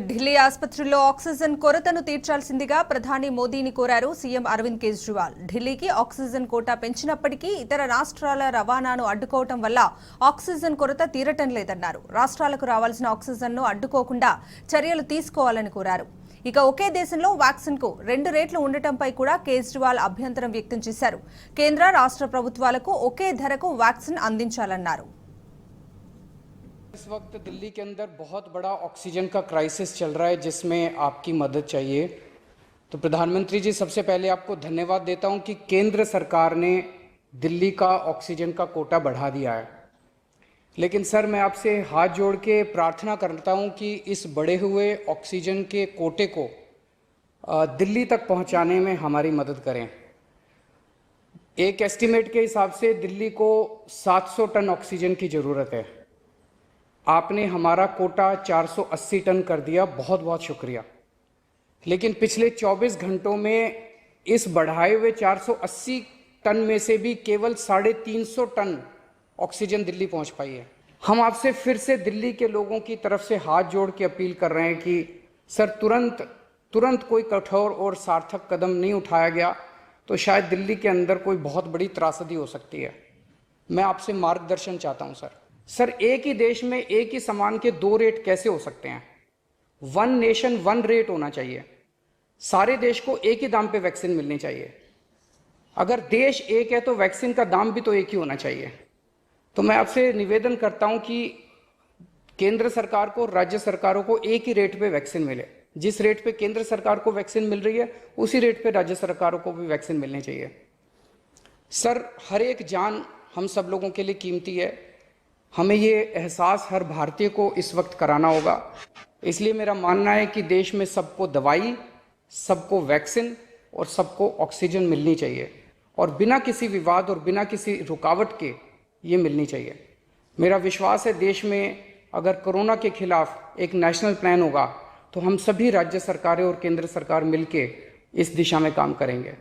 ఢిల్లీ ఆసుపత్రుల్లో ఆక్సిజన్ కొరతను తీర్చాల్సిందిగా ప్రధాని మోదీని కోరారు సీఎం అరవింద్ కేజ్రీవాల్. ఢిల్లీకి ఆక్సిజన్ కోటా పెంచినప్పటికీ ఇతర రాష్ట్రాల రవాణాను అడ్డుకోవడం వల్ల ఆక్సిజన్ కొరత తీరటం లేదన్నారు. రాష్ట్రాలకు రావాల్సిన ఆక్సిజన్ను అడ్డుకోకుండా చర్యలు తీసుకోవాలని కోరారు. ఇక ఒకే దేశంలో వ్యాక్సిన్ కు 2 రేట్లు ఉండటంపై కూడా కేజ్రీవాల్ అభ్యంతరం వ్యక్తం చేశారు. కేంద్ర రాష్ట్ర ప్రభుత్వాలకు ఒకే ధరకు వ్యాక్సిన్ అందించాలన్నారు. इस वक्त दिल्ली के अंदर बहुत बड़ा ऑक्सीजन का क्राइसिस चल रहा है जिसमें आपकी मदद चाहिए। तो प्रधानमंत्री जी, सबसे पहले आपको धन्यवाद देता हूं कि केंद्र सरकार ने दिल्ली का ऑक्सीजन का कोटा बढ़ा दिया है। लेकिन सर, मैं आपसे हाथ जोड़ के प्रार्थना करता हूं कि इस बढ़े हुए ऑक्सीजन के कोटे को दिल्ली तक पहुंचाने में हमारी मदद करें। एक एस्टीमेट के हिसाब से दिल्ली को 700 टन ऑक्सीजन की ज़रूरत है। आपने हमारा कोटा 480 टन कर दिया, बहुत बहुत शुक्रिया। लेकिन पिछले 24 घंटों में इस बढ़ाए हुए 480 टन में से भी केवल 350 टन ऑक्सीजन दिल्ली पहुंच पाई है। हम आपसे फिर से दिल्ली के लोगों की तरफ से हाथ जोड़ के अपील कर रहे हैं कि सर, तुरंत कोई कठोर और सार्थक कदम नहीं उठाया गया तो शायद दिल्ली के अंदर कोई बहुत बड़ी त्रासदी हो सकती है। मैं आपसे मार्गदर्शन चाहता हूं सर, एक ही देश में एक ही सामान के 2 रेट कैसे हो सकते हैं? 1 नेशन 1 रेट होना चाहिए। सारे देश को एक ही दाम पे वैक्सीन मिलनी चाहिए। अगर देश एक है तो वैक्सीन का दाम भी तो एक ही होना चाहिए। तो मैं आपसे निवेदन करता हूं कि केंद्र सरकार को, राज्य सरकारों को एक ही रेट पे वैक्सीन मिले। जिस रेट पे केंद्र सरकार को वैक्सीन मिल रही है उसी रेट पे राज्य सरकारों को भी वैक्सीन मिलनी चाहिए। सर, हर एक जान हम सब लोगों के लिए कीमती है। हमें ये एहसास हर भारतीय को इस वक्त कराना होगा। इसलिए मेरा मानना है कि देश में सबको दवाई, सबको वैक्सीन और सबको ऑक्सीजन मिलनी चाहिए और बिना किसी विवाद और बिना किसी रुकावट के ये मिलनी चाहिए। मेरा विश्वास है देश में अगर कोरोना के खिलाफ एक नेशनल प्लान होगा तो हम सभी राज्य सरकारें और केंद्र सरकार मिलके इस दिशा में काम करेंगे।